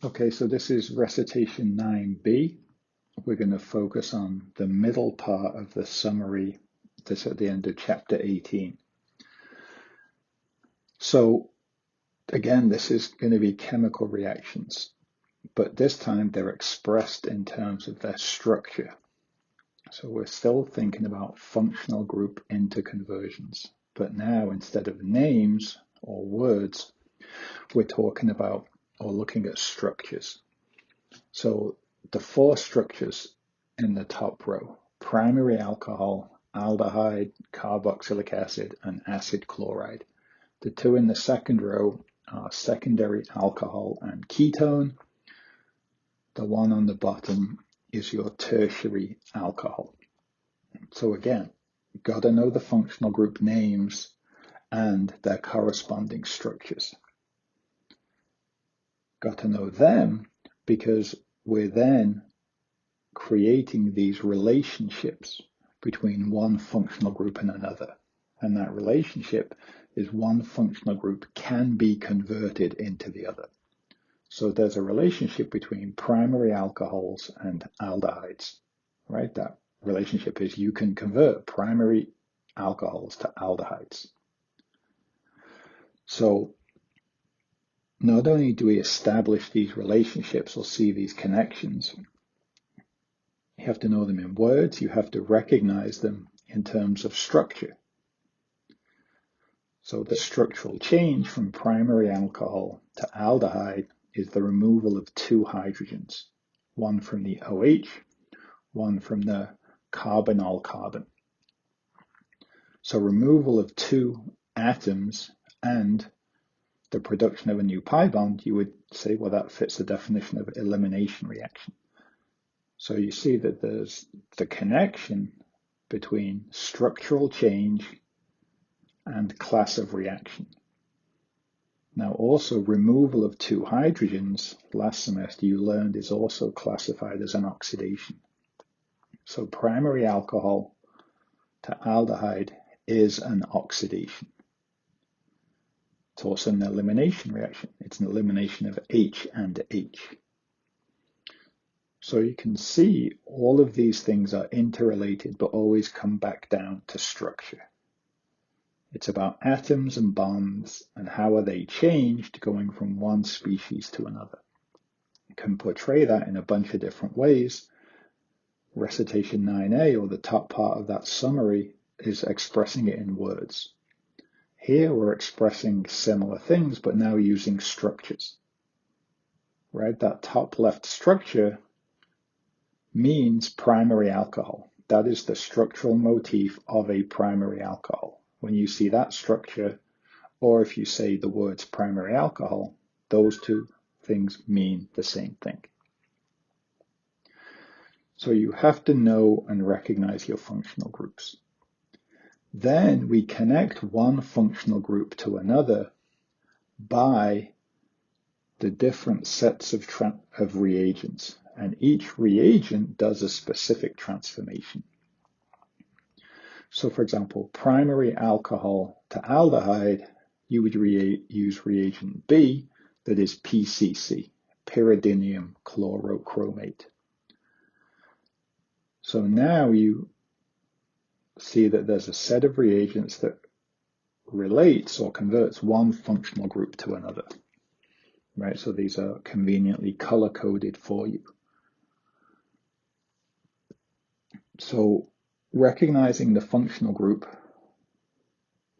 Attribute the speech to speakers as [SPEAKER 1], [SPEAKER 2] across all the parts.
[SPEAKER 1] Okay, so this is recitation 9b. We're going to focus on the middle part of the summary that's at the end of chapter 18. So again, this is going to be chemical reactions, but this time they're expressed in terms of their structure. So we're still thinking about functional group interconversions, but now instead of names or words, we're talking about or looking at structures. So the four structures in the top row: primary alcohol, aldehyde, carboxylic acid, and acid chloride. The two in the second row are secondary alcohol and ketone. The one on the bottom is your tertiary alcohol. So again, got to know the functional group names and their corresponding structures. Got to know them because we're then creating these relationships between one functional group and another. And that relationship is one functional group can be converted into the other. So there's a relationship between primary alcohols and aldehydes, right? That relationship is you can convert primary alcohols to aldehydes. So not only do we establish these relationships or see these connections, you have to know them in words, you have to recognize them in terms of structure. So the structural change from primary alcohol to aldehyde is the removal of two hydrogens, one from the OH, one from the carbonyl carbon. So removal of two atoms and the production of a new pi bond, you would say, well, that fits the definition of elimination reaction. So you see that there's the connection between structural change and class of reaction. Now also removal of two hydrogens, last semester you learned, is also classified as an oxidation. So primary alcohol to aldehyde is an oxidation. It's also an elimination reaction. It's an elimination of H and H. So you can see all of these things are interrelated, but always come back down to structure. It's about atoms and bonds and how are they changed going from one species to another. You can portray that in a bunch of different ways. Recitation 9a, or the top part of that summary, is expressing it in words. Here we're expressing similar things, but now using structures. Right? That top left structure means primary alcohol. That is the structural motif of a primary alcohol. When you see that structure, or if you say the words primary alcohol, those two things mean the same thing. So you have to know and recognize your functional groups. Then we connect one functional group to another by the different sets of reagents, and each reagent does a specific transformation. So for example, primary alcohol to aldehyde, you would use reagent B, that is PCC, pyridinium chlorochromate. So now you see that there's a set of reagents that relates or converts one functional group to another. Right, so these are conveniently color-coded for you. So recognizing the functional group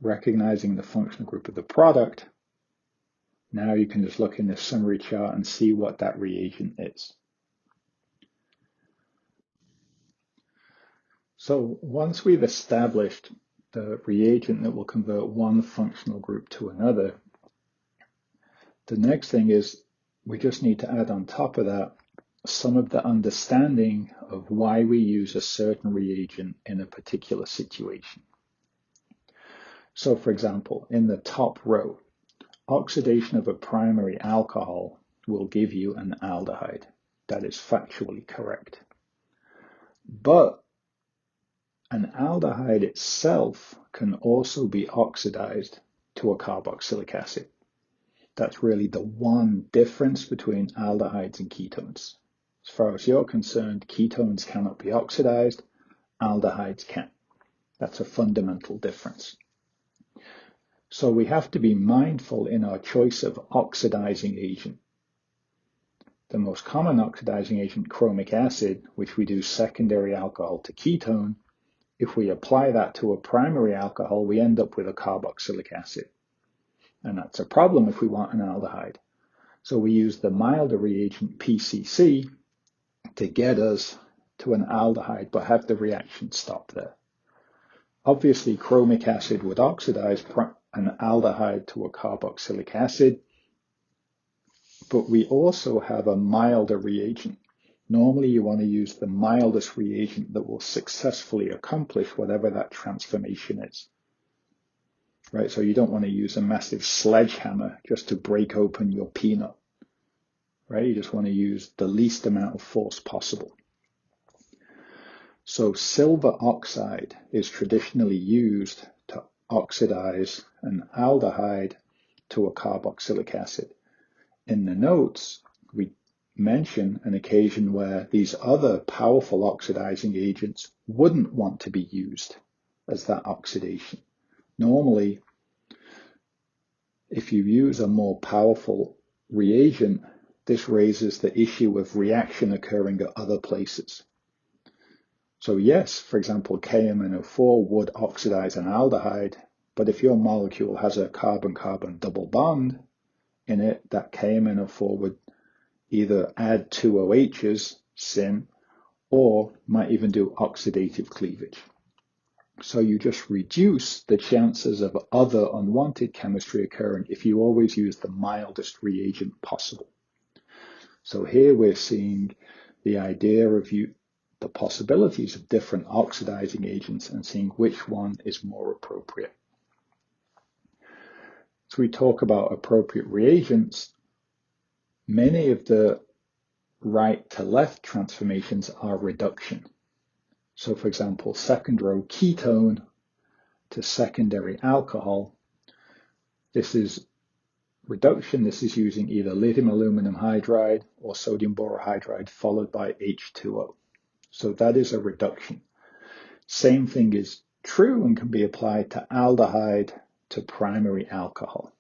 [SPEAKER 1] of the product, now you can just look in this summary chart and see what that reagent is. So once we've established the reagent that will convert one functional group to another, the next thing is we just need to add on top of that some of the understanding of why we use a certain reagent in a particular situation. So for example, in the top row, oxidation of a primary alcohol will give you an aldehyde. That is factually correct. But an aldehyde itself can also be oxidized to a carboxylic acid. That's really the one difference between aldehydes and ketones. As far as you're concerned, ketones cannot be oxidized, aldehydes can. That's a fundamental difference. So we have to be mindful in our choice of oxidizing agent. The most common oxidizing agent, chromic acid, which we do secondary alcohol to ketone, if we apply that to a primary alcohol, we end up with a carboxylic acid. And that's a problem if we want an aldehyde. So we use the milder reagent PCC to get us to an aldehyde, but have the reaction stop there. Obviously, chromic acid would oxidize an aldehyde to a carboxylic acid, but we also have a milder reagent. Normally, you want to use the mildest reagent that will successfully accomplish whatever that transformation is. Right? So you don't want to use a massive sledgehammer just to break open your peanut. Right? You just want to use the least amount of force possible. So silver oxide is traditionally used to oxidize an aldehyde to a carboxylic acid. In the notes, we mention an occasion where these other powerful oxidizing agents wouldn't want to be used as that oxidation. Normally, if you use a more powerful reagent, this raises the issue of reaction occurring at other places. So yes, for example, KMNO4 would oxidize an aldehyde, but if your molecule has a carbon-carbon double bond in it, that KMNO4 would either add two OHs, syn, or might even do oxidative cleavage. So you just reduce the chances of other unwanted chemistry occurring if you always use the mildest reagent possible. So here we're seeing the idea of the possibilities of different oxidizing agents and seeing which one is more appropriate. So we talk about appropriate reagents. Many of the right to left transformations are reduction. So for example, second row ketone to secondary alcohol. This is reduction. This is using either lithium aluminum hydride or sodium borohydride followed by H2O. So that is a reduction. Same thing is true and can be applied to aldehyde to primary alcohol.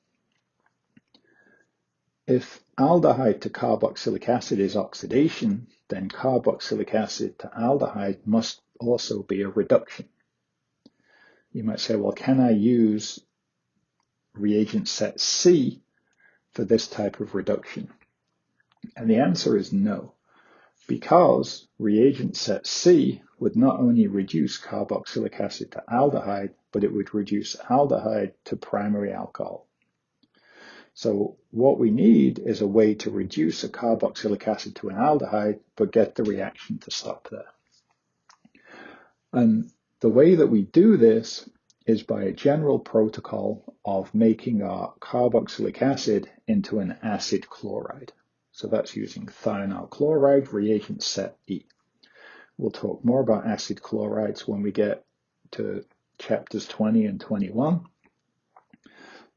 [SPEAKER 1] If aldehyde to carboxylic acid is oxidation, then carboxylic acid to aldehyde must also be a reduction. You might say, well, can I use reagent set C for this type of reduction? And the answer is no, because reagent set C would not only reduce carboxylic acid to aldehyde, but it would reduce aldehyde to primary alcohol. So what we need is a way to reduce a carboxylic acid to an aldehyde, but get the reaction to stop there. And the way that we do this is by a general protocol of making our carboxylic acid into an acid chloride. So that's using thionyl chloride, reagent set E. We'll talk more about acid chlorides when we get to chapters 20 and 21.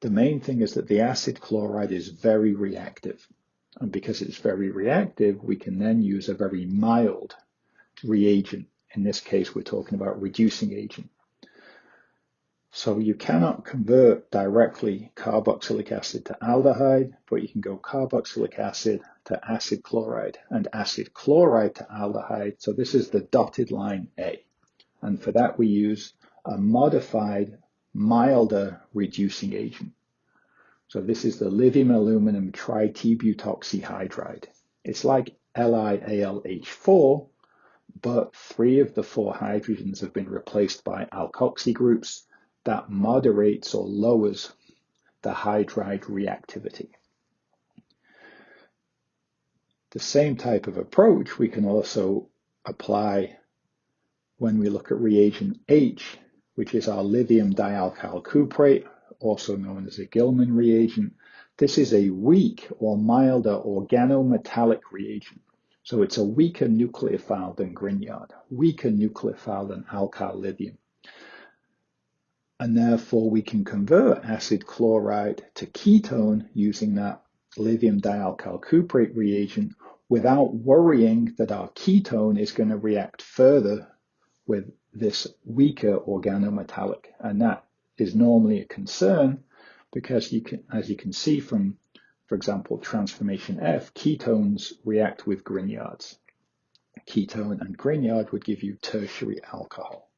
[SPEAKER 1] The main thing is that the acid chloride is very reactive. And because it's very reactive, we can then use a very mild reagent. In this case, we're talking about reducing agent. So you cannot convert directly carboxylic acid to aldehyde, but you can go carboxylic acid to acid chloride and acid chloride to aldehyde. So this is the dotted line A. And for that, we use a modified, milder reducing agent. So this is the lithium aluminum tritebutoxyhydride. It's like LiAlH4, but 3 of the 4 hydrogens have been replaced by alkoxy groups. That moderates or lowers the hydride reactivity. The same type of approach we can also apply when we look at reagent H, which is our lithium dialkyl cuprate, also known as a Gilman reagent. This is a weak or milder organometallic reagent. So it's a weaker nucleophile than Grignard, weaker nucleophile than alkyl lithium. And therefore we can convert acid chloride to ketone using that lithium dialkyl cuprate reagent without worrying that our ketone is going to react further with this weaker organometallic. And that is normally a concern because as you can see from, for example, transformation F, ketones react with Grignards. Ketone and Grignard would give you tertiary alcohol.